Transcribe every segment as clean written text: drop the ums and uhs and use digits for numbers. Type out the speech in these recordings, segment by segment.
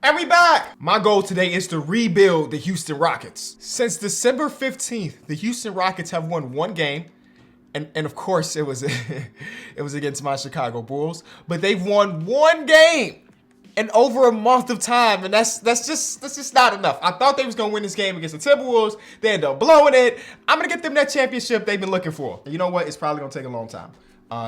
And we back! My goal today is to rebuild the Houston Rockets. Since December 15th, the Houston Rockets have won one game. And of course it was it was against my Chicago Bulls. But they've won one game in over a month of time. And that's just not enough. I thought they was gonna win this game against the Timberwolves. They ended up blowing it. I'm gonna get them that championship they've been looking for. And you know what? It's probably gonna take a long time.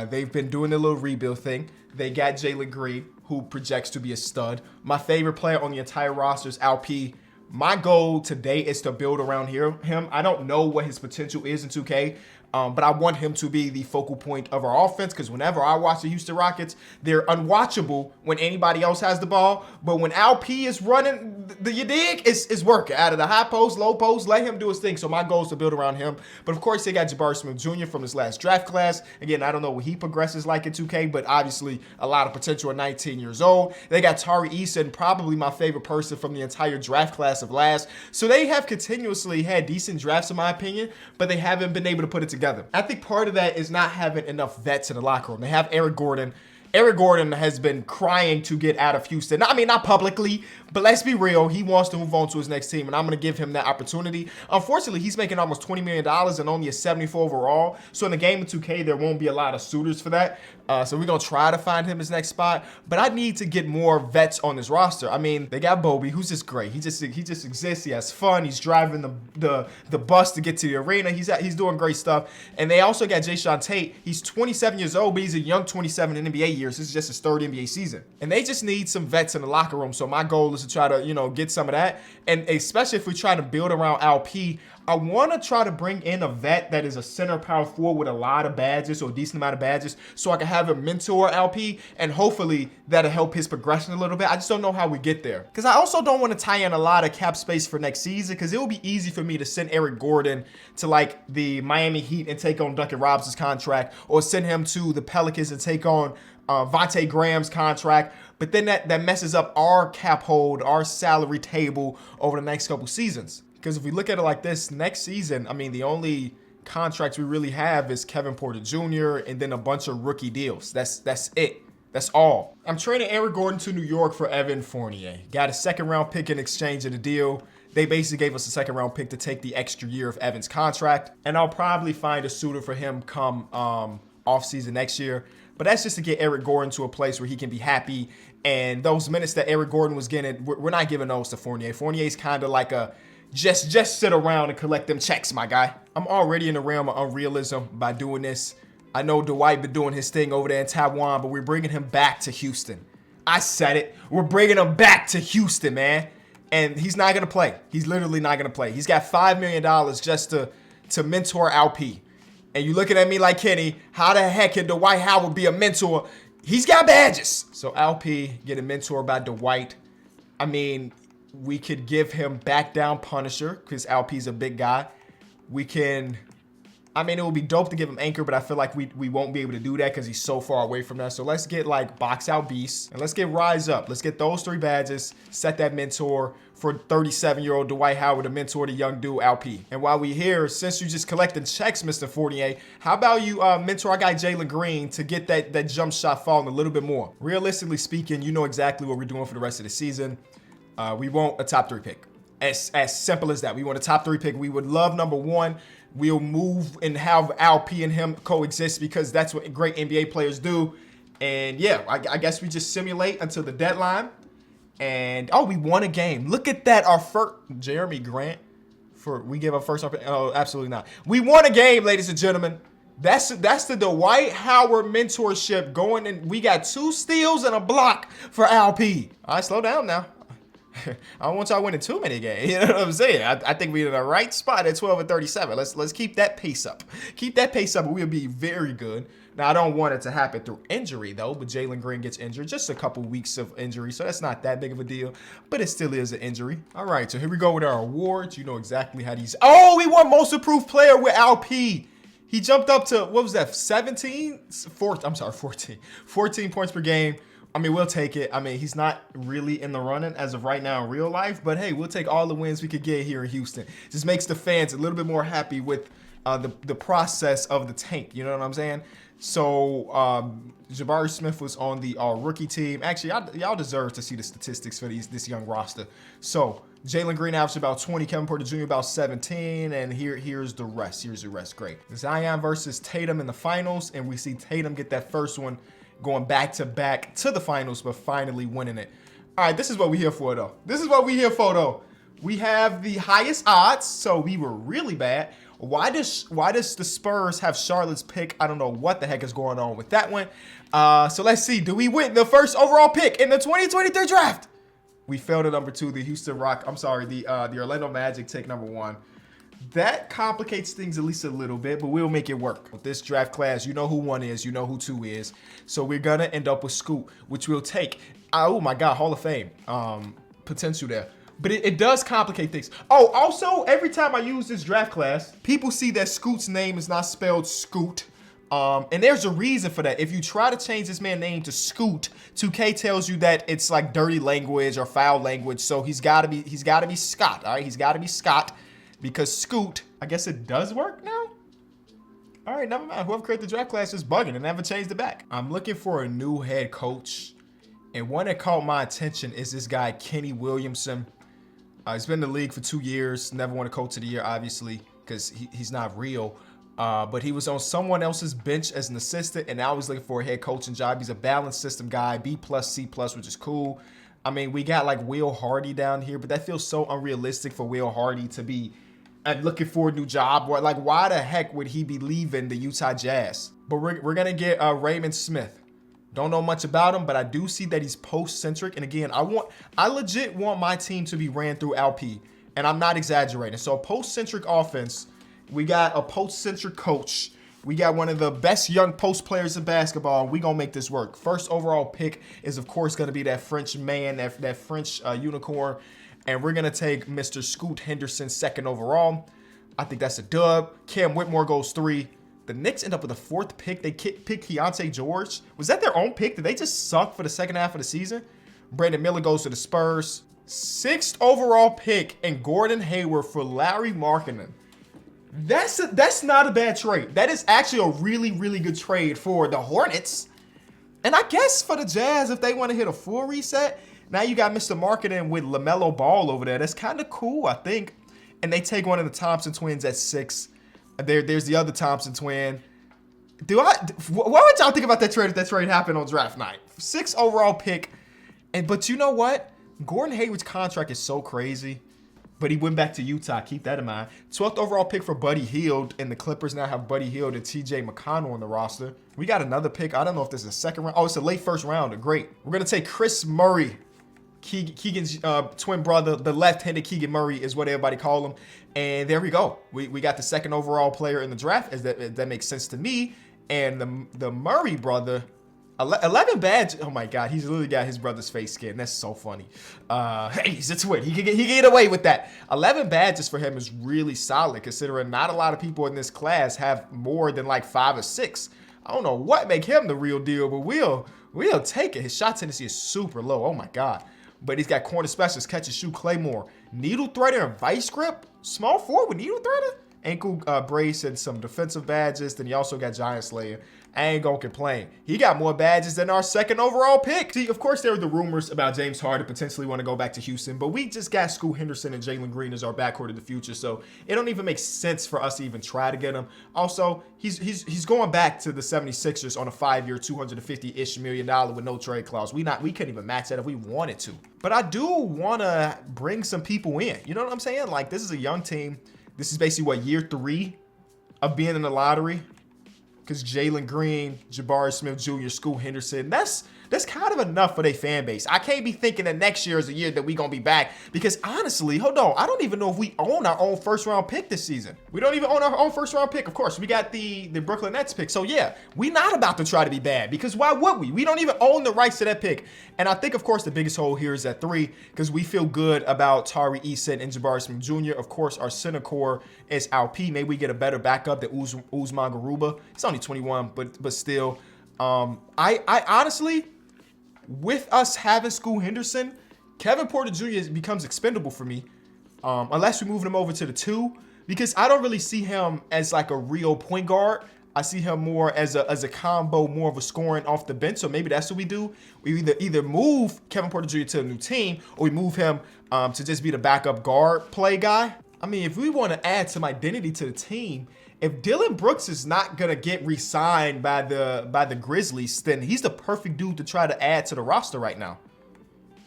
They've been doing the little rebuild thing. They got Jalen Green, who projects to be a stud. My favorite player on the entire roster is LP. My goal today is to build around him. I don't know what his potential is in 2K, but I want him to be the focal point of our offense because whenever I watch the Houston Rockets, they're unwatchable when anybody else has the ball. But when LP is running, you dig, it's working. Out of the high post, low post, let him do his thing. So my goal is to build around him. But of course, they got Jabari Smith Jr. from his last draft class. Again, I don't know what he progresses like in 2K, but obviously a lot of potential at 19 years old. They got Tari Eason, probably my favorite person from the entire draft class of last. So they have continuously had decent drafts in my opinion, but they haven't been able to put it together. I think part of that is not having enough vets in the locker room. They have Eric Gordon. Eric Gordon has been crying to get out of Houston. I mean, not publicly, but let's be real. He wants to move on to his next team, and I'm going to give him that opportunity. Unfortunately, he's making almost $20 million and only a 74 overall. So in the game of 2K, there won't be a lot of suitors for that. So we're going to try to find him his next spot. But I need to get more vets on this roster. I mean, they got Bobby, who's just great. He just exists. He has fun. He's driving the bus to get to the arena. He's doing great stuff. And they also got Jae'Sean Tate. He's 27 years old, but he's a young 27 in NBA years. This is just his third NBA season. And they just need some vets in the locker room. So my goal is to try to, get some of that. And especially if we try to build around LP, I want to try to bring in a vet that is a center power forward with a lot of badges or a decent amount of badges so I can have a mentor LP and hopefully that'll help his progression a little bit. I just don't know how we get there. Because I also don't want to tie in a lot of cap space for next season because it will be easy for me to send Eric Gordon to like the Miami Heat and take on Duncan Robinson's contract or send him to the Pelicans and take on Vontae Graham's contract, but then that messes up our cap hold, our salary table over the next couple seasons. Because if we look at it like this, next season, I mean, the only contracts we really have is Kevin Porter Jr. and then a bunch of rookie deals. That's it. That's all. I'm trading Eric Gordon to New York for Evan Fournier. Got a second round pick in exchange of the deal. They basically gave us a second round pick to take the extra year of Evan's contract. And I'll probably find a suitor for him come off season next year. But that's just to get Eric Gordon to a place where he can be happy. And those minutes that Eric Gordon was getting, we're not giving those to Fournier. Fournier's kind of like a just sit around and collect them checks, my guy. I'm already in the realm of unrealism by doing this. I know Dwight been doing his thing over there in Taiwan, but we're bringing him back to Houston. I said it. We're bringing him back to Houston, man. And he's not going to play. He's literally not going to play. He's got $5 million just to mentor LP. And you looking at me like, Kenny, how the heck can Dwight Howard be a mentor? He's got badges. So LP getting mentored by Dwight. I mean, we could give him back down Punisher because LP's a big guy. We can, I mean, it would be dope to give him Anchor, but I feel like we won't be able to do that because he's so far away from that. So let's get like Box Out Beast and let's get Rise Up. Let's get those 3 badges, set that mentor for 37-year-old Dwight Howard to mentor the young dude LP. And while we here, since you just collecting checks, Mr. Fournier, how about you mentor our guy Jalen Green to get that jump shot falling a little bit more? Realistically speaking, you know exactly what we're doing for the rest of the season. We want a top 3 pick. As simple as that. We want a top 3 pick. We would love number 1. We'll move and have LP and him coexist because that's what great NBA players do. And yeah, I guess we just simulate until the deadline. And we won a game. Look at that. Our first Jeremy Grant we gave up first. Oh, absolutely not. We won a game, ladies and gentlemen. That's the Dwight Howard mentorship going, and we got 2 steals and a block for LP. All right, slow down now. I don't want y'all winning too many games. You know what I'm saying? I think we're in the right spot at 12-37. Let's keep that pace up. Keep that pace up, and we'll be very good. Now, I don't want it to happen through injury, though, but Jalen Green gets injured. Just a couple weeks of injury, so that's not that big of a deal, but it still is an injury. All right, so here we go with our awards. You know exactly how these... Oh, we won Most Improved Player with LP. He jumped up to, what was that, 14 points per game. I mean, we'll take it. I mean, he's not really in the running as of right now in real life, but hey, we'll take all the wins we could get here in Houston. Just makes the fans a little bit more happy with the process of the tank. You know what I'm saying? So Jabari Smith was on the rookie team. Actually, y'all deserve to see the statistics for this young roster. So Jalen Green averaged about 20, Kevin Porter Jr. about 17, and here's the rest. Here's the rest. Great. Zion versus Tatum in the finals, and we see Tatum get that first one, going back to back to the finals, but finally winning it. All right, this is what we here for, though. We have the highest odds, so we were really bad. Why does the Spurs have Charlotte's pick? I don't know what the heck is going on with that one. So let's see. Do we win the first overall pick in the 2023 draft? We fell to number 2. The Orlando Magic take number 1. That complicates things at least a little bit, but we'll make it work. With this draft class, you know who 1 is, you know who 2 is. So we're gonna end up with Scoot, which we'll take. Oh my God, Hall of Fame potential there. But it does complicate things. Oh, also, every time I use this draft class, people see that Scoot's name is not spelled Scoot. And there's a reason for that. If you try to change this man's name to Scoot, 2K tells you that it's like dirty language or foul language. So he's gotta be Scott. All right, he's gotta be Scott, because Scoot, I guess it does work now. All right, never mind. Whoever created the draft class is bugging and never changed it back. I'm looking for a new head coach, and one that caught my attention is this guy, Kenny Williamson. He's been in the league for 2 years. Never won a coach of the year, obviously, because he's not real. But he was on someone else's bench as an assistant, and now he's looking for a head coaching job. He's a balanced system guy, B+, C+, which is cool. I mean, we got like Will Hardy down here, but that feels so unrealistic for Will Hardy to be looking for a new job. Like, why the heck would he be leaving the Utah Jazz? But we're going to get Raymond Smith. Don't know much about him, but I do see that he's post-centric. And again, I legit want my team to be ran through LP, and I'm not exaggerating. So a post-centric offense, we got a post-centric coach. We got one of the best young post players in basketball. We gonna make this work. First overall pick is, of course, gonna be that French man, that French unicorn. And we're gonna take Mr. Scoot Henderson 2nd overall. I think that's a dub. Cam Whitmore goes 3. The Knicks end up with a 4th pick. They pick Keontae George. Was that their own pick? Did they just suck for the second half of the season? Brandon Miller goes to the Spurs. 6th overall pick and Gordon Hayward for Lauri Markkanen. That's not a bad trade. That is actually a really, really good trade for the Hornets. And I guess for the Jazz, if they want to hit a full reset, now you got Mr. Markkanen with LaMelo Ball over there. That's kind of cool, I think. And they take one of the Thompson twins at 6. There's the other Thompson twin. What would y'all think about that trade if that trade happened on draft night? 6th overall pick. But you know what? Gordon Hayward's contract is so crazy. But he went back to Utah. Keep that in mind. 12th overall pick for Buddy Hield. And the Clippers now have Buddy Hield and TJ McConnell on the roster. We got another pick. I don't know if this is a 2nd round. Oh, it's a late 1st rounder. Great. We're going to take Chris Murray. Keegan's twin brother, the left-handed Keegan Murray is what everybody call him. And there we go. We got the 2nd overall player in the draft. That makes sense to me. And the Murray brother, 11 badge. Oh my God, he's literally got his brother's face skin. That's so funny. Hey, he's a twin. He can get away with that. 11 badges for him is really solid, considering not a lot of people in this class have more than like 5 or 6. I don't know what make him the real deal, but we'll take it. His shot tendency is super low. Oh my God. But he's got corner specialist, catch and shoot, Claymore, needle threader, and vice grip. Small forward with needle threader, ankle brace, and some defensive badges. Then he also got Giant Slayer. I ain't gonna complain. He got more badges than our 2nd overall pick. See, of course, there were the rumors about James Harden potentially want to go back to Houston, but we just got Scoot Henderson and Jalen Green as our backcourt of the future, so it don't even make sense for us to even try to get him. Also, he's going back to the 76ers on a 5-year, $250-ish million with no trade clause. We couldn't even match that if we wanted to. But I do want to bring some people in. You know what I'm saying? Like, this is a young team. This is basically, what, year 3 of being in the lottery? Because Jalen Green, Jabari Smith Jr., Scoot Henderson, that's kind of enough for their fan base. I can't be thinking that next year is the year that we going to be back. Because honestly, hold on, I don't even know if we own our own 1st round pick this season. We don't even own our own 1st round pick. Of course, we got the Brooklyn Nets pick. So yeah, we not about to try to be bad. Because why would we? We don't even own the rights to that pick. And I think, of course, the biggest hole here is at 3. Because we feel good about Tari Eason and Jabari Smith Jr. Of course, our center core is LP. Maybe we get a better backup than Usman Garuba. He's only 21, but still. I honestly, with us having Scoot Henderson, Kevin Porter Jr. becomes expendable for me, unless we move him over to the 2, because I don't really see him as like a real point guard. I see him more as a combo, more of a scoring off the bench. So maybe that's what we do. We either move Kevin Porter Jr. to a new team, or we move him to just be the backup guard play guy. I mean, if we want to add some identity to the team, if Dillon Brooks is not gonna get re-signed by the Grizzlies, then he's the perfect dude to try to add to the roster right now.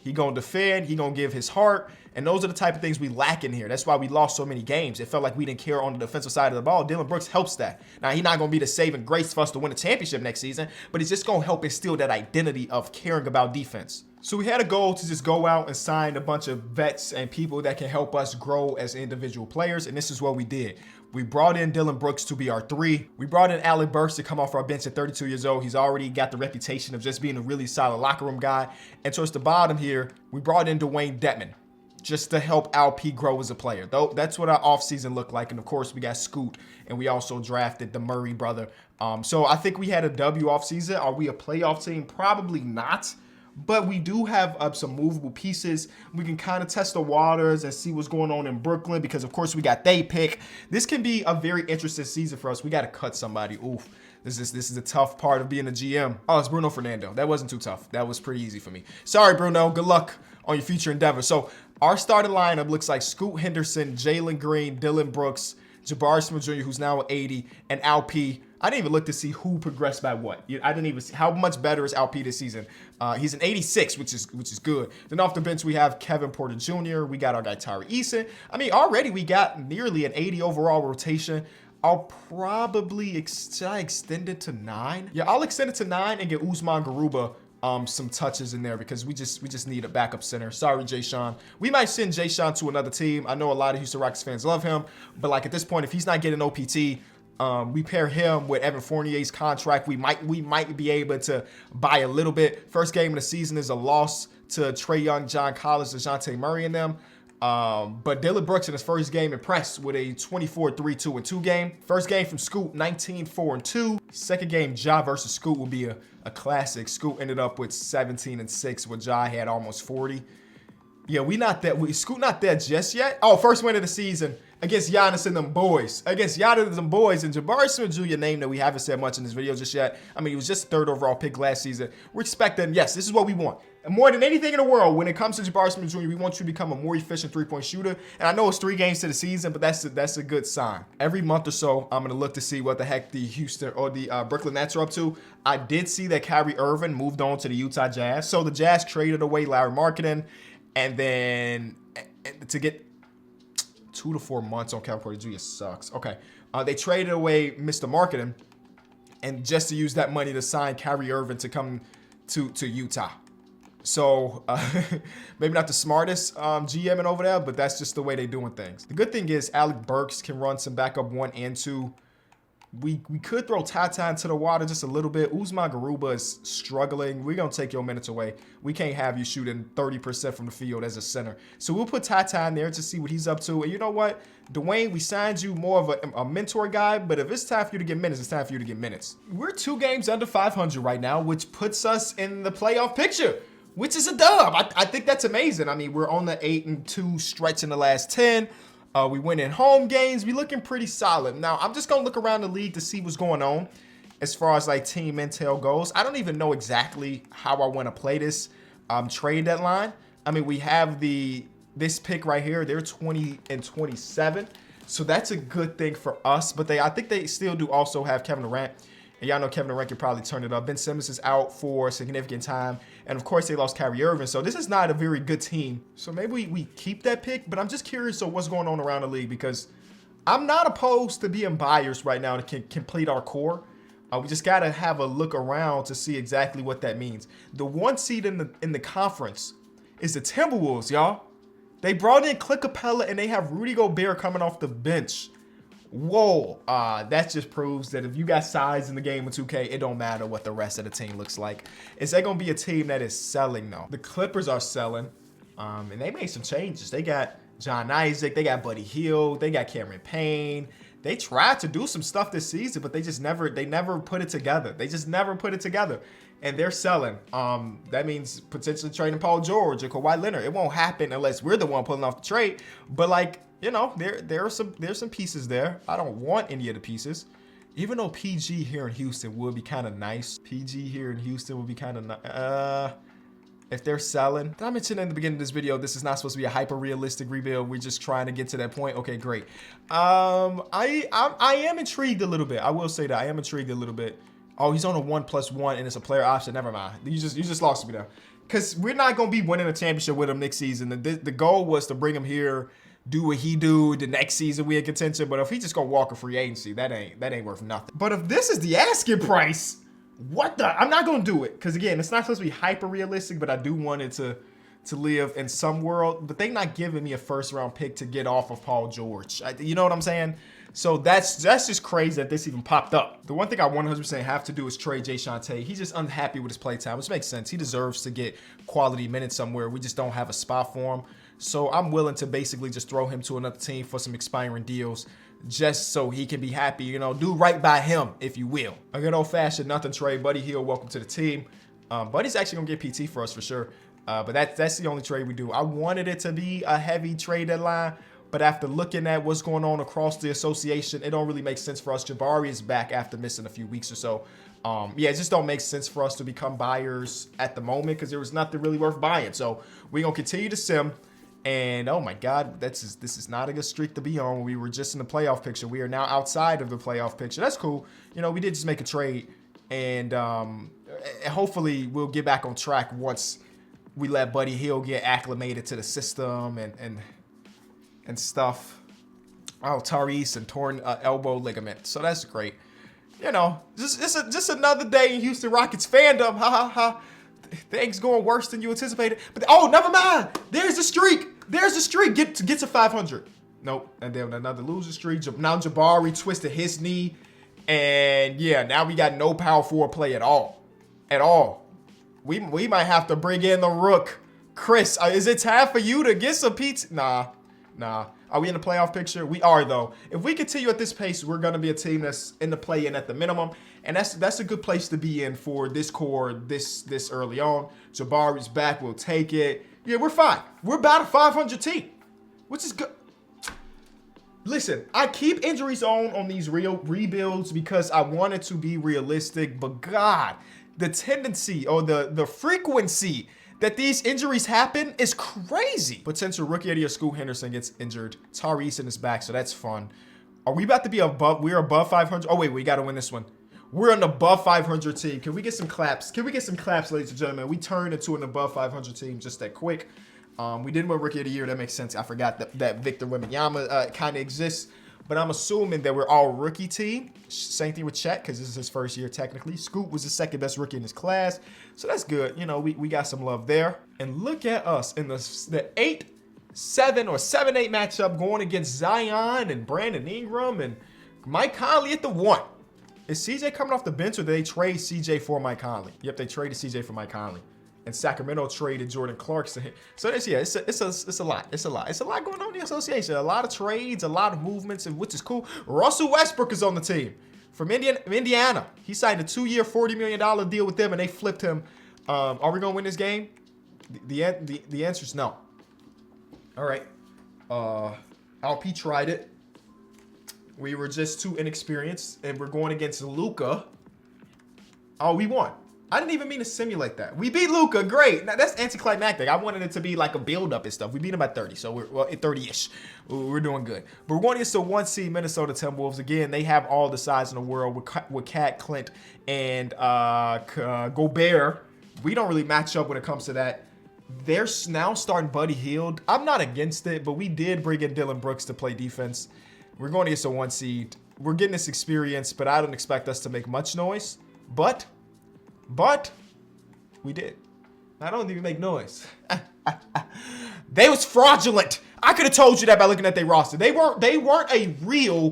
He gonna defend, he gonna give his heart, and those are the type of things we lack in here. That's why we lost so many games. It felt like we didn't care on the defensive side of the ball. Dillon Brooks helps that. Now, he's not gonna be the saving grace for us to win a championship next season, but he's just gonna help instill that identity of caring about defense. So we had a goal to just go out and sign a bunch of vets and people that can help us grow as individual players, and this is what we did. We brought in Dillon Brooks to be our 3. We brought in Alec Burks to come off our bench at 32 years old. He's already got the reputation of just being a really solid locker room guy. And towards the bottom here, we brought in Dwayne Dedmon just to help LP grow as a player. Though that's what our offseason looked like. And of course, we got Scoot, and we also drafted the Murray brother. So I think we had a W offseason. Are we a playoff team? Probably not. But we do have some movable pieces. We can kind of test the waters and see what's going on in Brooklyn because, of course, we got they pick. This can be a very interesting season for us. We got to cut somebody. Oof. This is a tough part of being a GM. Oh, it's Bruno Fernando. That wasn't too tough. That was pretty easy for me. Sorry, Bruno. Good luck on your future endeavor. So our starting lineup looks like Scoot Henderson, Jalen Green, Dillon Brooks, Jabari Smith Jr., who's now at 80, and LP. I didn't even look to see who progressed by what. I didn't even see how much better is LP this season. He's an 86, which is good. Then off the bench, we have Kevin Porter Jr. We got our guy Tari Eason. I mean, already we got nearly an 80 overall rotation. I'll probably extend it to 9. Yeah, I'll extend it to 9 and get Usman Garuba some touches in there because we just need a backup center. Sorry, Jay Sean. We might send Jay Sean to another team. I know a lot of Houston Rockets fans love him, but like at this point, if he's not getting OPT, we pair him with Evan Fournier's contract. We might be able to buy a little bit. First game of the season is a loss to Trae Young, John Collins, DeJounte Murray and them. But Dillon Brooks in his first game impressed with a 24-3-2-2 game. First game from Scoot, 19-4-2. Second game, Ja versus Scoot will be a classic. Scoot ended up with 17-6, where Ja had almost 40. Yeah, Scoot not there just yet. Oh, first win of the season against Giannis and them boys. Against Giannis and them boys. And Jabari Smith Jr., name that we haven't said much in this video just yet. I mean, he was just 3rd overall pick last season. We're expecting, yes, this is what we want. And more than anything in the world, when it comes to Jabari Smith Jr., we want you to become a more efficient three-point shooter. And I know it's 3 games to the season, but that's a good sign. Every month or so, I'm going to look to see what the heck the Houston or the Brooklyn Nets are up to. I did see that Kyrie Irving moved on to the Utah Jazz. So the Jazz traded away Larry Marketing. And then to get 2 to 4 months on Kevin Porter Jr. sucks. Okay. They traded away Mr. Marketing and just to use that money to sign Kyrie Irving to come to Utah. So maybe not the smartest GMing over there, but that's just the way they're doing things. The good thing is Alec Burks can run some backup 1 and 2. We could throw Tata into the water just a little bit. Usman Garuba is struggling. We're going to take your minutes away. We can't have you shooting 30% from the field as a center. So we'll put Tata in there to see what he's up to. And you know what? Dwayne, we signed you more of a mentor guy, but if it's time for you to get minutes, it's time for you to get minutes. We're 2 games under 500 right now, which puts us in the playoff picture, which is a dub. I think that's amazing. I mean, we're on the 8-2 stretch in the last 10. We win in home games. We looking pretty solid. Now, I'm just going to look around the league to see what's going on as far as like team intel goes. I don't even know exactly how I want to play this trade deadline. I mean, we have this pick right here. They're 20-27. So that's a good thing for us. But I think they still do also have Kevin Durant. And y'all know Kevin Durant can probably turn it up. Ben Simmons is out for a significant time. And, of course, they lost Kyrie Irving. So this is not a very good team. So maybe we keep that pick. But I'm just curious of what's going on around the league because I'm not opposed to being buyers right now to complete our core. We just got to have a look around to see exactly what that means. The 1 seed in the conference is the Timberwolves, y'all. They brought in Clint Capella and they have Rudy Gobert coming off the bench. Whoa, that just proves that if you got size in the game of 2K, it don't matter what the rest of the team looks like. Is that going to be a team that is selling, though? The Clippers are selling, and they made some changes. They got John Isaac, they got Buddy Hield, they got Cameron Payne. They tried to do some stuff this season, but they never put it together. They just never put it together, and they're selling. That means potentially trading Paul George or Kawhi Leonard. It won't happen unless we're the one pulling off the trade, but like, you know, there's some pieces there. I don't want any of the pieces. Even though PG here in Houston would be kind of nice. PG here in Houston would be kind of nice. If they're selling, did I mention in the beginning of this video, this is not supposed to be a hyper realistic rebuild. We're just trying to get to that point. Okay, great. I am intrigued a little bit. I will say that I am intrigued a little bit. Oh, he's on a 1+1 and it's a player option. Never mind. You just lost me there. Because we're not going to be winning a championship with him next season. The goal was to bring him here, do what he do. The next season we in contention. But if he just going to walk a free agency, that ain't worth nothing. But if this is the asking price, what the? I'm not going to do it. Because again, it's not supposed to be hyper realistic, but I do want it to live in some world. But they not giving me a first round pick to get off of Paul George. You know what I'm saying? So that's just crazy that this even popped up. The one thing I 100% have to do is trade Jae'Sean Tate. He's just unhappy with his play time, which makes sense. He deserves to get quality minutes somewhere. We just don't have a spot for him. So I'm willing to basically just throw him to another team for some expiring deals just so he can be happy, you know, do right by him, if you will. A good old-fashioned nothing trade. Buddy Hield, welcome to the team. Buddy's actually going to get PT for us for sure. But that's the only trade we do. I wanted it to be a heavy trade deadline. But after looking at what's going on across the association, it don't really make sense for us. Jabari is back after missing a few weeks or so. Yeah, it just don't make sense for us to become buyers at the moment because there was nothing really worth buying. So we're going to continue to sim. And oh my God, this is not a good streak to be on. We were just in the playoff picture. We are now outside of the playoff picture. That's cool. You know, we did just make a trade. And hopefully we'll get back on track once we let Buddy Hield get acclimated to the system and stuff. Oh, Tyrese and torn elbow ligament. So that's great. You know, just another day in Houston Rockets fandom. Ha ha ha. Things going worse than you anticipated. But oh, never mind. There's the streak. There's the streak. Get to 500. Nope. And then another loser streak. Now Jabari twisted his knee. And yeah, now we got no power forward play at all. At all. We might have to bring in the Rook. Chris, is it time for you to get some pizza? Nah. Are we in the playoff picture? We are, though. If we continue at this pace, we're going to be a team that's in the play-in at the minimum. And that's a good place to be in for this core this early on. Jabari's back. We'll take it. Yeah, we're fine. We're about a 500 team, which is good. Listen, I keep injuries on these real rebuilds because I want it to be realistic. But, God, the tendency or the frequency that these injuries happen is crazy. Potential rookie of the year, Scoot Henderson gets injured. Tyrese in his back, so that's fun. Are we about to be above? We're above 500. Oh, wait, we got to win this one. We're an above 500 team. Can we get some claps? Can we get some claps, ladies and gentlemen? We turned into an above 500 team just that quick. We didn't win rookie of the year. That makes sense. I forgot that Victor Wembanyama kind of exists. But I'm assuming that we're all rookie team. Same thing with Chet, because this is his first year technically. Scoot was the second best rookie in his class. So that's good. You know, we got some love there. And look at us in the 8-7 or 7-8 matchup going against Zion and Brandon Ingram and Mike Conley at the 1. Is CJ coming off the bench or did they trade CJ for Mike Conley? Yep, they traded CJ for Mike Conley. And Sacramento traded Jordan Clarkson. So it's a lot. It's a lot going on in the association. A lot of trades, a lot of movements, and which is cool. Russell Westbrook is on the team from Indiana. He signed a 2-year, $40 million deal with them, and they flipped him. Are we gonna win this game? The answer is no. All right. LP tried it. We were just too inexperienced, and we're going against Luka. Oh, we won. I didn't even mean to simulate that. We beat Luka, great. Now, that's anticlimactic. I wanted it to be like a build-up and stuff. We beat him by 30, so we're at 30-ish. We're doing good. But we're going against the 1 seed Minnesota Timberwolves. Again, they have all the size in the world with Cat, Clint, and Gobert. We don't really match up when it comes to that. They're now starting Buddy Hield. I'm not against it, but we did bring in Dylan Brooks to play defense. We're going against the 1 seed. We're getting this experience, but I don't expect us to make much noise. But we did. I don't even make noise. They was fraudulent. I could have told you that by looking at their roster. They weren't a real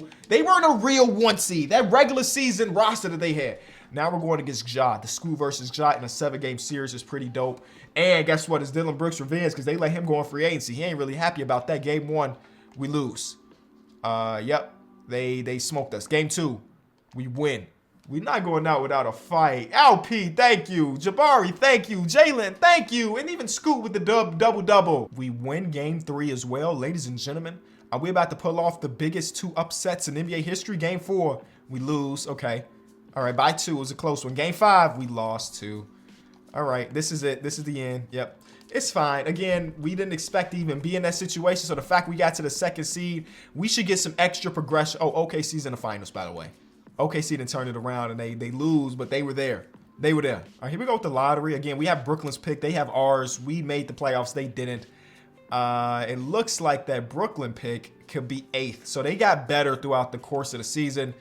1 seed. That regular season roster that they had. Now we're going against Ja. The Scoot versus Ja in a 7-game series is pretty dope. And guess what? It's Dylan Brooks' revenge because they let him go on free agency. He ain't really happy about that. Game 1, we lose. Yep. They smoked us. Game 2, we win. We're not going out without a fight. LP, thank you. Jabari, thank you. Jalen, thank you. And even Scoot with the double-double. We win game 3 as well. Ladies and gentlemen, are we about to pull off the biggest 2 upsets in NBA history? Game 4, We lose. Okay. All right, by 2. It was a close one. Game 5, we lost 2. All right, this is it. This is the end. Yep. It's fine. Again, we didn't expect to even be in that situation. So the fact we got to the 2nd seed, we should get some extra progression. Oh, OKC's in the finals, by the way. OKC didn't turn it around and they lose, but they were there. They were there. All right, here we go with the lottery. Again, we have Brooklyn's pick. They have ours. We made the playoffs. They didn't. It looks like that Brooklyn pick could be 8th. So they got better throughout the course of the season.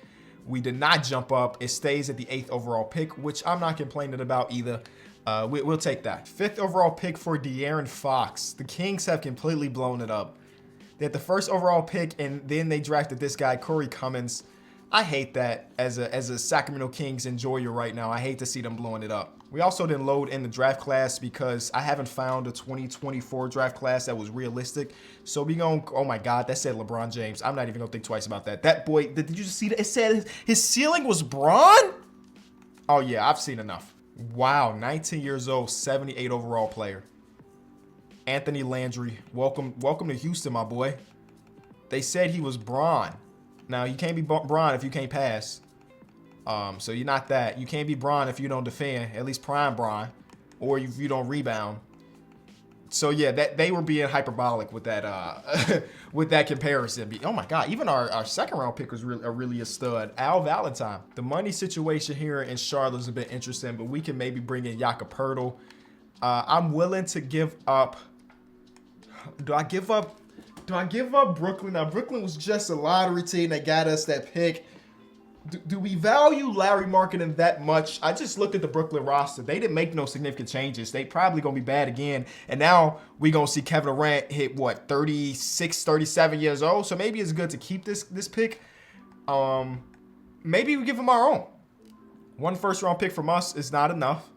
We did not jump up. It stays at the 8th overall pick, which I'm not complaining about either. We'll take that. 5th overall pick for De'Aaron Fox. The Kings have completely blown it up. They had the 1st overall pick, and then they drafted this guy, Corey Cummins. I hate that as a Sacramento Kings enjoyer right now. I hate to see them blowing it up. We also didn't load in the draft class because I haven't found a 2024 draft class that was realistic. So we going, oh my God, that said LeBron James. I'm not even gonna think twice about that. That boy, did you just see that? It said his ceiling was Bron? Oh yeah, I've seen enough. Wow, 19 years old, 78 overall player. Anthony Landry, welcome to Houston, my boy. They said he was Bron. Now, you can't be Bron if you can't pass. So you're not that. You can't be Bron if you don't defend, at least prime Bron, or if you don't rebound. So yeah, that they were being hyperbolic with that with that comparison. Oh my God, even our 2nd round pick was really a stud. Al Valentine. The money situation here in Charlotte is a bit interesting, but we can maybe bring in Jakob Poeltl. I'm willing to give up. Do I give up Brooklyn? Now, Brooklyn was just a lottery team that got us that pick. Do we value Larry Markkinen that much? I just looked at the Brooklyn roster. They didn't make no significant changes. They probably going to be bad again. And now we going to see Kevin Durant hit, 36, 37 years old? So maybe it's good to keep this pick. Maybe we give him our own. 1 first-round pick from us is not enough.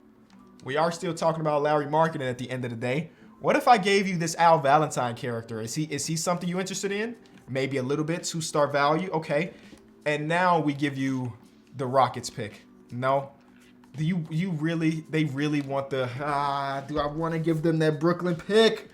We are still talking about Larry Markkinen at the end of the day. What if I gave you this Al Valentine character? Is he something you interested in? Maybe a little bit, 2-star value. Okay. And now we give you the Rockets pick. No? They really want do I want to give them that Brooklyn pick?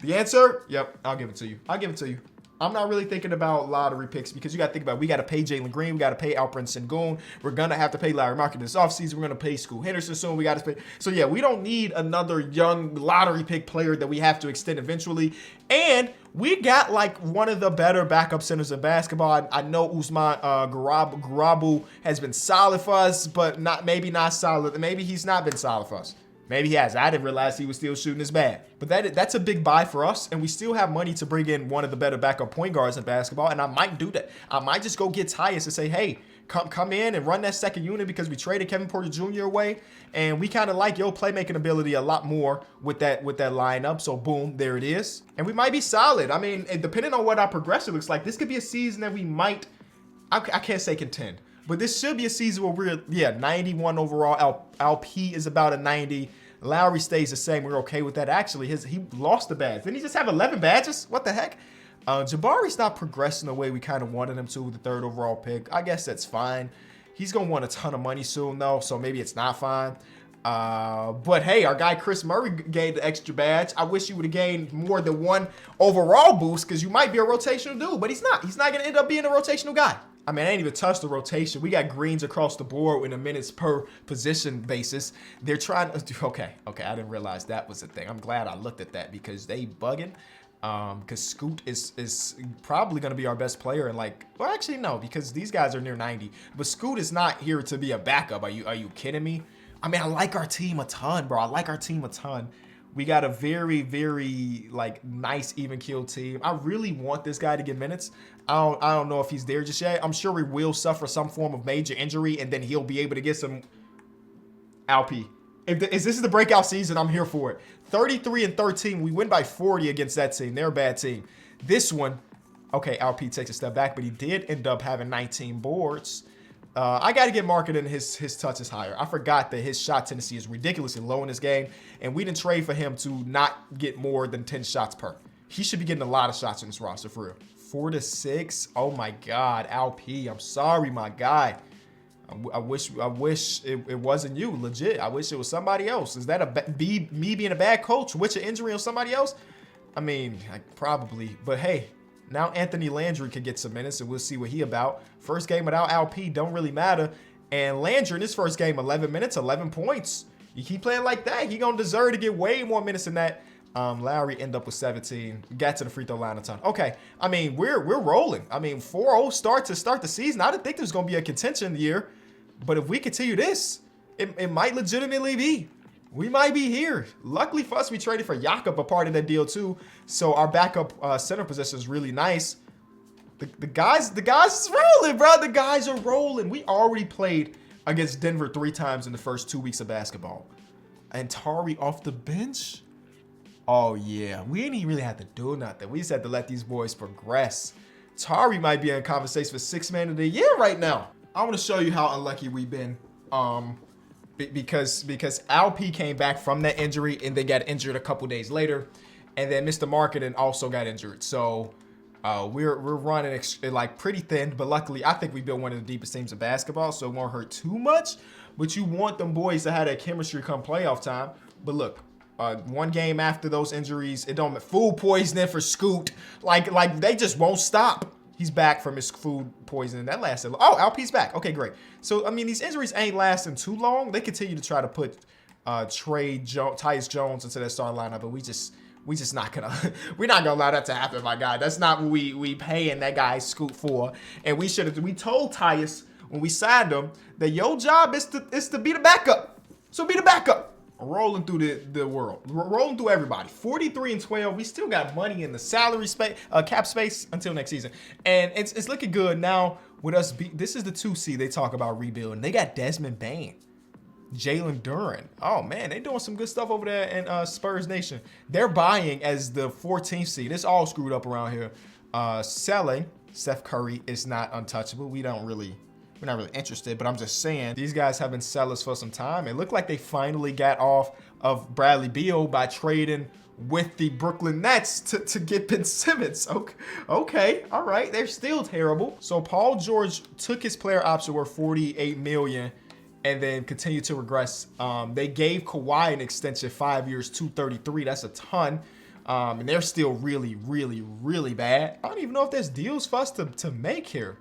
The answer? Yep, I'll give it to you. I'm not really thinking about lottery picks because you got to think about it. We got to pay Jalen Green. We got to pay Alperen Sengun. We're going to have to pay Larry Markkinen this offseason. We're going to pay Scoot Henderson soon. We got to pay. So, yeah, we don't need another young lottery pick player that we have to extend eventually. And we got one of the better backup centers in basketball. I know Usman Garabu has been solid for us, but maybe not solid. Maybe he's not been solid for us. Maybe he has. I didn't realize he was still shooting as bad. But that's a big buy for us, and we still have money to bring in one of the better backup point guards in basketball, and I might do that. I might just go get Tyus and say, hey, come in and run that second unit because we traded Kevin Porter Jr. away, and we kind of like your playmaking ability a lot more with that lineup. So, boom, there it is. And we might be solid. I mean, depending on what our progression looks like, this could be a season that we might, I can't say contend. But this should be a season where we're, 91 overall. LP is about a 90. Lowry stays the same. We're okay with that. Actually, he lost the badge. Didn't he just have 11 badges? What the heck? Jabari's not progressing the way we kind of wanted him to with the 3rd overall pick. I guess that's fine. He's going to want a ton of money soon, though, so maybe it's not fine. But, hey, our guy Chris Murray gained the extra badge. I wish he would have gained more than 1 overall boost because you might be a rotational dude, but he's not. He's not going to end up being a rotational guy. I mean, I ain't even touched the rotation. We got greens across the board in a minutes per position basis. They're trying to, okay, I didn't realize that was a thing. I'm glad I looked at that because they bugging. Because Scoot is probably going to be our best player. And well, actually, no, because these guys are near 90. But Scoot is not here to be a backup. Are you kidding me? I mean, I like our team a ton, bro. I like our team a ton. We got a very, very nice even kill team. I really want this guy to get minutes. I don't know if he's there just yet. I'm sure he will suffer some form of major injury, and then he'll be able to get some LP. If this is the breakout season, I'm here for it. 33-13. We win by 40 against that team. They're a bad team. This one, okay, LP takes a step back, but he did end up having 19 boards. I got to get Markkinen, his touch is higher. I forgot that his shot tendency is ridiculously low in this game, and we didn't trade for him to not get more than 10 shots per. He should be getting a lot of shots in this roster, for real. 4 to 6. Oh, my God. LP, I'm sorry, my guy. I wish it wasn't you, legit. I wish it was somebody else. Is that me being a bad coach? Which an injury on somebody else? I mean, probably. But, hey, Now Anthony Landry could get some minutes, and we'll see what he about. First game without LP don't really matter. And Landry in his first game, 11 minutes, 11 points. You keep playing like that, he gonna deserve to get way more minutes than that. Lowry end up with 17. Got to the free throw line a ton. Okay, I mean, we're rolling. I mean, 4-0 start to start the season. I didn't think there was gonna be a contention year, but if we continue this, it might legitimately be. We might be here. Luckily for us, we traded for Jakob, a part of that deal too. So our backup center position is really nice. The guys is rolling, bro. The guys are rolling. We already played against Denver 3 times in the first 2 weeks of basketball. And Tari off the bench. Oh yeah, we ain't even really had to do nothing. We just had to let these boys progress. Tari might be in conversation for 6th man of the year right now. I want to show you how unlucky we've been. Because Alp came back from that injury and they got injured a couple days later, and then Mr. Marketing also got injured. So we're running like pretty thin, but luckily I think we built one of the deepest teams of basketball, so it won't hurt too much. But you want them boys to have that chemistry come playoff time. But look, one game after those injuries, it don't food poisoning for Scoot. Like they just won't stop. He's back from his food poisoning. That lasted. Oh, Alp's back. Okay, great. So, I mean, these injuries ain't lasting too long. They continue to try to put Tyus Jones into their starting lineup, but we just not gonna we're not gonna allow that to happen, my guy. That's not what we paying that guy Scoot for. And we told Tyus when we signed him that your job is to be the backup. So be the backup. Rolling through the world, rolling through everybody. 43-12. We still got money in the salary space, cap space until next season, and it's looking good now with us. This is the 2 seed. They talk about rebuilding. They got Desmond Bane, Jalen Duren. Oh man, they doing some good stuff over there in Spurs Nation. They're buying as the 14th seed. It's all screwed up around here. Selling Steph Curry is not untouchable. We're not really interested, but I'm just saying these guys have been sellers for some time. It looked like they finally got off of Bradley Beal by trading with the Brooklyn Nets to get Ben Simmons. Okay, all right. They're still terrible. So Paul George took his player option worth $48 million and then continued to regress. They gave Kawhi an extension, 5 years, $233. That's a ton. And they're still really, really, really bad. I don't even know if there's deals for us to make here.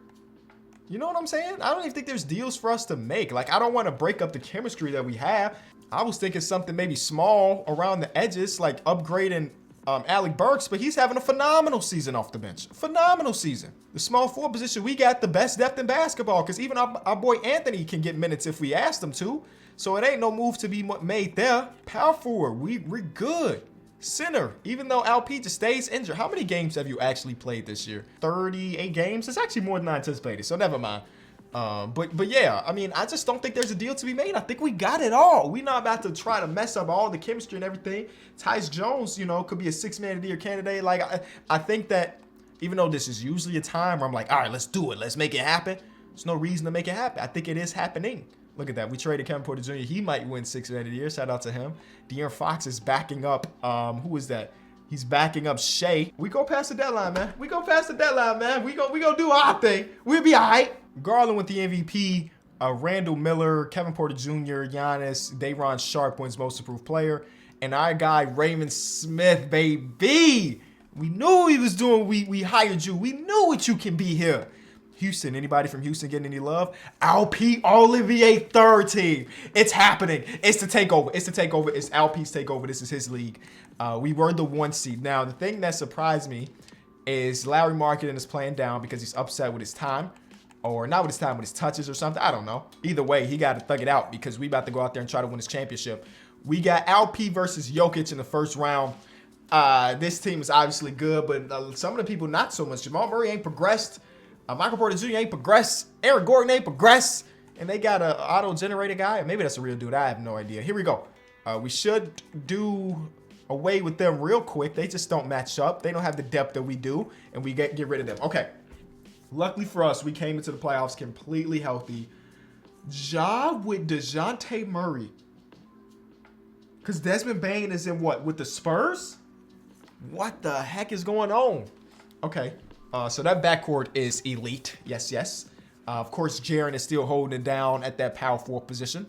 You know what I'm saying? I don't even think there's deals for us to make. Like, I don't want to break up the chemistry that we have. I was thinking something maybe small around the edges, like upgrading Alec Burks, but he's having a phenomenal season off the bench. Phenomenal season. The small forward position, we got the best depth in basketball because even our boy Anthony can get minutes if we asked him to. So it ain't no move to be made there. Power forward, we're good. Center, even though LP just stays injured. How many games have you actually played this year? 38 games? It's actually more than I anticipated, so never mind. But yeah, I mean, I just don't think there's a deal to be made. I think we got it all. We're not about to try to mess up all the chemistry and everything. Tyus Jones, could be a 6th man of the year candidate. Like, I think that even though this is usually a time where I'm like, all right, let's do it. Let's make it happen. There's no reason to make it happen. I think it is happening. Look at that. We traded Kevin Porter Jr. He might win 6th man of the year. Shout out to him. De'Aaron Fox is backing up. Who is that? He's backing up Shea. We go past the deadline, man. We go do our thing. We'll be all right. Garland with the MVP. Randall Miller, Kevin Porter Jr., Giannis, Day'Ron Sharpe wins most improved player. And our guy, Raymond Smith, baby. We knew he was doing. We hired you. We knew what you can be here. Houston, anybody from Houston getting any love? Alp Olivier, 3rd team. It's happening. It's the takeover. It's Alp's takeover. This is his league. We were the 1 seed. Now, the thing that surprised me is Larry Marketing is playing down because he's upset with his time. Or not with his time, with his touches or something. I don't know. Either way, he got to thug it out because we about to go out there and try to win this championship. We got Alp versus Jokic in the first round. This team is obviously good, but some of the people not so much. Jamal Murray ain't progressed. Michael Porter Jr. ain't progressed. Aaron Gordon ain't progressed. And they got an auto-generated guy. Maybe that's a real dude. I have no idea. Here we go. We should do away with them real quick. They just don't match up. They don't have the depth that we do. And we get rid of them. Okay. Luckily for us, we came into the playoffs completely healthy. Job with DeJounte Murray. Because Desmond Bane is in what? With the Spurs? What the heck is going on? Okay. So that backcourt is elite. Yes. Of course, Jaren is still holding it down at that power forward position.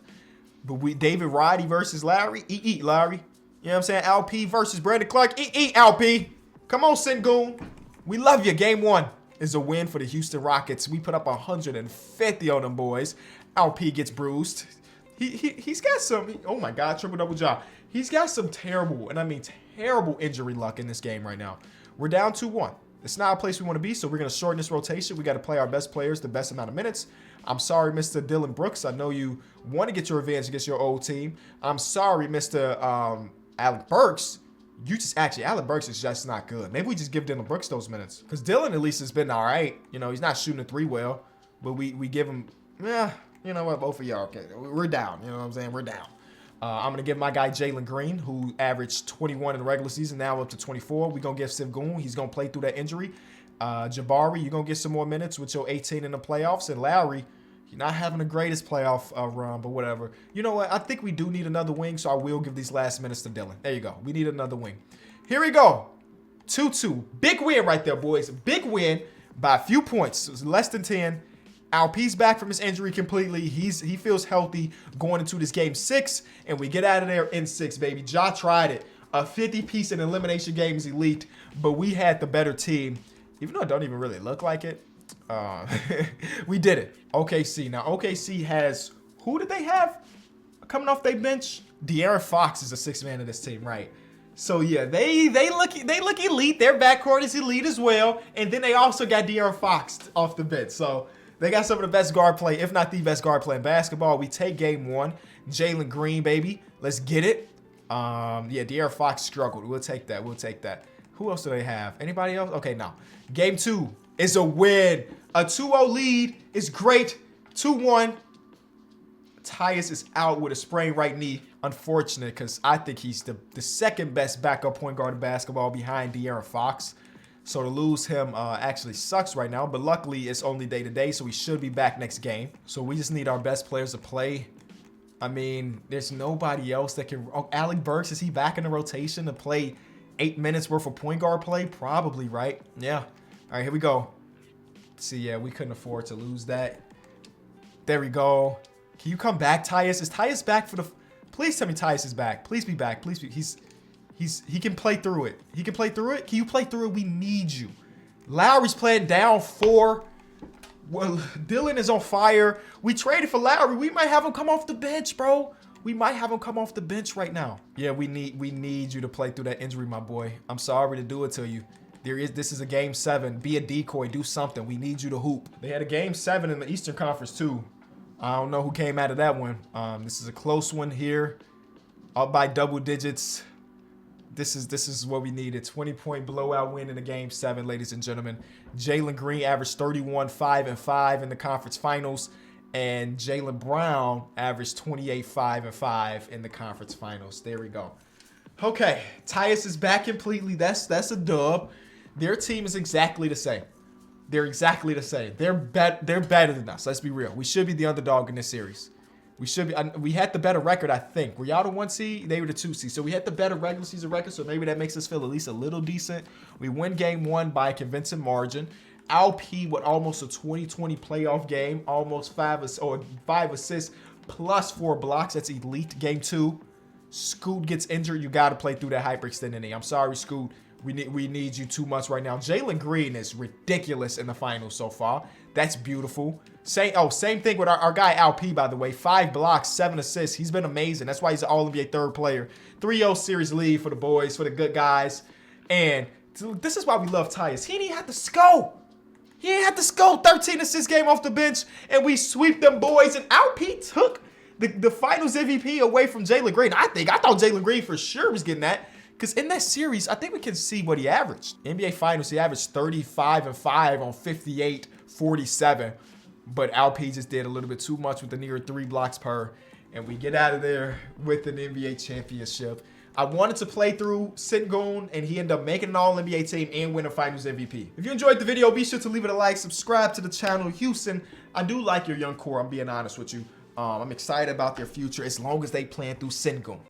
But David Roddy versus Lowry. Eat, Lowry. You know what I'm saying? LP versus Brandon Clark. Eat, LP. Come on, Sengun. We love you. Game 1 is a win for the Houston Rockets. We put up 150 on them boys. LP gets bruised. He's got some, oh my God, triple-double job. He's got some terrible, and I mean terrible injury luck in this game right now. We're down 2-1. It's not a place we want to be, so we're going to shorten this rotation. We got to play our best players the best amount of minutes. I'm sorry, Mr. Dillon Brooks. I know you want to get your revenge against your old team. I'm sorry, Mr. Alec Burks. Alec Burks is just not good. Maybe we just give Dillon Brooks those minutes. Because Dillon at least has been all right. You know, he's not shooting a 3 well, but we give him, yeah, you know what, both of y'all, okay, we're down. You know what I'm saying? We're down. I'm going to give my guy Jalen Green, who averaged 21 in the regular season, now up to 24. We're going to give Sengun. He's going to play through that injury. Jabari, you're going to get some more minutes with your 18 in the playoffs. And Lowry, you're not having the greatest playoff run, but whatever. You know what? I think we do need another wing, so I will give these last minutes to Dillon. There you go. We need another wing. Here we go. 2-2. Big win right there, boys. Big win by a few points. It was less than 10. Alp's back from his injury completely. He feels healthy going into this game 6, and we get out of there in 6, baby. Ja tried it. A 50-piece in elimination game is elite, but we had the better team. Even though it don't even really look like it, we did it. OKC. Now, OKC has, who did they have coming off their bench? De'Aaron Fox is the 6th man of this team, right? So, yeah, they look elite. Their backcourt is elite as well, and then they also got De'Aaron Fox off the bench. So, they got some of the best guard play, if not the best guard play in basketball. We take game 1. Jalen Green, baby. Let's get it. Yeah, De'Aaron Fox struggled. We'll take that. We'll take that. Who else do they have? Anybody else? Okay, no. Game 2 is a win. A 2-0 lead is great. 2-1. Tyus is out with a sprained right knee. Unfortunate, because I think he's the second best backup point guard in basketball behind De'Aaron Fox. So to lose him actually sucks right now, but luckily it's only day-to-day, so we should be back next game. So we just need our best players to play. I mean, there's nobody else that can... Oh, Alec Burks, is he back in the rotation to play 8 minutes worth of point guard play? Probably, right? Yeah. All right, here we go. See, yeah, we couldn't afford to lose that. There we go. Can you come back, Tyus? Is Tyus back for the... Please tell me Tyus is back. Please be back. Please be... He can play through it. He can play through it. Can you play through it? We need you. Lowry's playing down 4. Well, Dillon is on fire. We traded for Lowry. We might have him come off the bench, bro. We might have him come off the bench right now. Yeah, we need you to play through that injury, my boy. I'm sorry to do it to you. This is a game 7. Be a decoy. Do something. We need you to hoop. They had a game 7 in the Eastern Conference too. I don't know who came out of that one. This is a close one here. Up by double digits. This is what we needed. 20-point blowout win in the game 7, ladies and gentlemen. Jalen Green averaged 31, 5, and 5 in the conference finals. And Jaylen Brown averaged 28, 5, and 5 in the conference finals. There we go. Okay, Tyus is back completely. That's a dub. Their team is exactly the same. They're exactly the same. They're better than us. Let's be real. We should be the underdog in this series. We should be. We had the better record, I think. Were y'all the 1 seed? They were the 2 seed. So we had the better regular season record. So maybe that makes us feel at least a little decent. We win game 1 by a convincing margin. LP with almost a 2020 playoff game, almost 5 assists plus 4 blocks. That's elite. Game 2, Scoot gets injured. You got to play through that hyperextended knee. I'm sorry, Scoot. We need you too much right now. Jalen Green is ridiculous in the finals so far. That's beautiful. Same thing with our guy LP, by the way. 5 blocks, 7 assists. He's been amazing. That's why he's an All-NBA 3rd player. 3-0 series lead for the boys, for the good guys. And this is why we love Tyus. He didn't have to score. He didn't have to score. 13 assists game off the bench, and we sweep them boys. And LP took the finals MVP away from Jalen Green. I thought Jalen Green for sure was getting that. Because in that series, I think we can see what he averaged. NBA Finals, he averaged 35 and 5 on 58, 47. But LP just did a little bit too much with the near 3 blocks per. And we get out of there with an NBA championship. I wanted to play through Sengun, and he ended up making an All-NBA team and winning Finals MVP. If you enjoyed the video, be sure to leave it a like, subscribe to the channel. Houston, I do like your young core, I'm being honest with you. I'm excited about their future as long as they plan through Sengun.